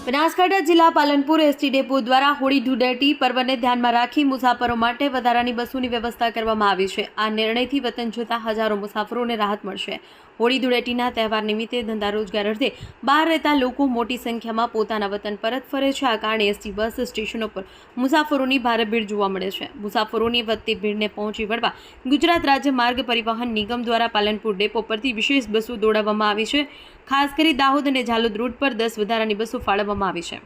બનાસકાંઠા જિલ્લા Palanpur ST depot દ્વારા હોળી ધૂળેટી પર્વને ધ્યાનમાં રાખી મુસાફરો માટે વધારાની બસોની વ્યવસ્થા કરવામાં આવી છે। આ નિર્ણયથી વતન જતા હજારો મુસાફરોને રાહત મળશે। હોળી ધૂળેટીના તહેવાર નિમિત્તે ધંધા રોજગાર અર્થે બહાર રહેતા લોકો મોટી સંખ્યામાં પોતાના વતન પરત ફરે છે। આ કારણે એસટી બસ સ્ટેશનો પર મુસાફરોની ભારે ભીડ જોવા મળે છે। મુસાફરોની વધતી ભીડને પહોંચી વળવા ગુજરાત રાજ્ય માર્ગ પરિવહન નિગમ દ્વારા પાલનપુર ડેપો પરથી વિશેષ બસો દોડાવવામાં આવી છે। ખાસ કરી દાહોદ અને ઝાલોદ રૂટ પર 10 વધારાની બસો ફાળવવામાં આવી છે।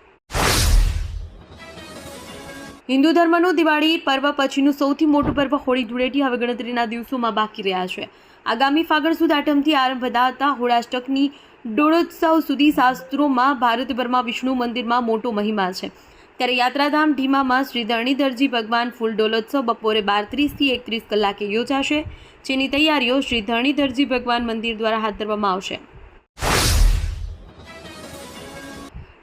હિન્દુ ધર્મનું દિવાળી પર્વ પછીનું સૌથી મોટું પર્વ હોળી ધૂળેટી હવે ગણતરીના દિવસોમાં બાકી રહ્યા છે। આગામી ફાગણ સુદ આઠમથી આરંભ થતા હોળાષ્ટકની દોળોત્સવ સુધી શાસ્ત્રોમાં ભારતભરમાં વિષ્ણુ મંદિરમાં મોટો મહિમા છે। ત્યારે યાત્રાધામ ઢીમામાં શ્રી ધરણીધરજી ભગવાન ફૂલ ડોલોત્સવ બપોરે 12:30 થી 31 કલાકે યોજાશે, જેની તૈયારીઓ શ્રી ધરણીધરજી ભગવાન મંદિર દ્વારા હાથ ધરવામાં આવશે।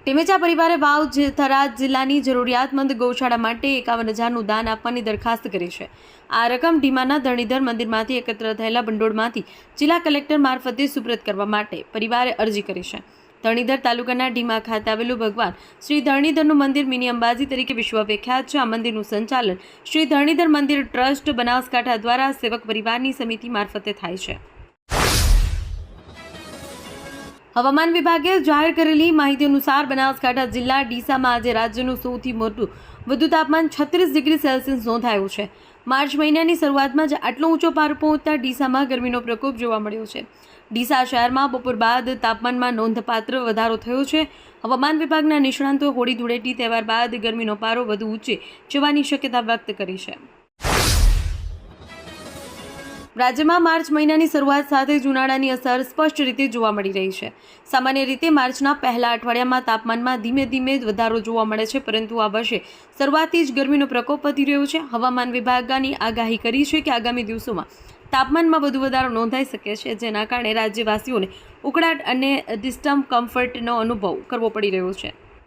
ટેમેચા પરિવારે વાવ થરાદ જિલ્લાની જરૂરિયાતમંદ ગૌશાળા માટે 51,000નું દાન આપવાની દરખાસ્ત કરી છે। આ રકમ ઢીમાના ધરણીધર મંદિરમાંથી એકત્ર થયેલા ભંડોળમાંથી જિલ્લા કલેક્ટર મારફતે સુપ્રત કરવા માટે પરિવારે અરજી કરી છે। ધરણીધર તાલુકાના ઢીમા ખાતે આવેલું ભગવાન શ્રી ધરણીધરનું મંદિર મિની અંબાજી તરીકે વિશ્વ વિખ્યાત છે। આ મંદિરનું સંચાલન શ્રી ધરણીધર મંદિર ટ્રસ્ટ બનાસકાંઠા દ્વારા સેવક પરિવારની સમિતિ મારફતે થાય છે। હવામાન વિભાગે જાહેર કરેલી માહિતી અનુસાર બનાસકાંઠા જિલ્લા ડીસામાં આજે રાજ્યનું સૌથી વધુ તાપમાન 36 ડિગ્રી સેલ્સિયસ નોંધાયું છે। માર્ચ મહિનાની શરૂઆતમાં જ આટલો ઊંચો પારો પહોંચતા ડીસામાં ગરમીનો પ્રકોપ જોવા મળ્યો છે। ડીસા શહેરમાં બપોર બાદ તાપમાનમાં નોંધપાત્ર વધારો થયો છે। હવામાન વિભાગના નિષ્ણાંતોએ હોળી ધૂળેટી તહેવાર બાદ ગરમીનો પારો વધુ ઊંચે જવાની શક્યતા વ્યક્ત કરી છે। રાજ્યમાં માર્ચ મહિનાની શરૂઆત સાથે જ ઉનાળાની અસર સ્પષ્ટ રીતે જોવા મળી રહી છે। સામાન્ય રીતે માર્ચના પહેલા અઠવાડિયામાં તાપમાનમાં ધીમે ધીમે વધારો જોવા મળે છે, પરંતુ આ વર્ષે શરૂઆતથી જ ગરમીનો પ્રકોપ વધી રહ્યો છે। હવામાન વિભાગની આગાહી કરી છે કે આગામી દિવસોમાં તાપમાનમાં વધુ વધારો નોંધાઈ શકે છે, જેના કારણે રાજ્યવાસીઓને ઉકળાટ અને ડિસ્કમ્ફર્ટનો અનુભવ કરવો પડી રહ્યો છે।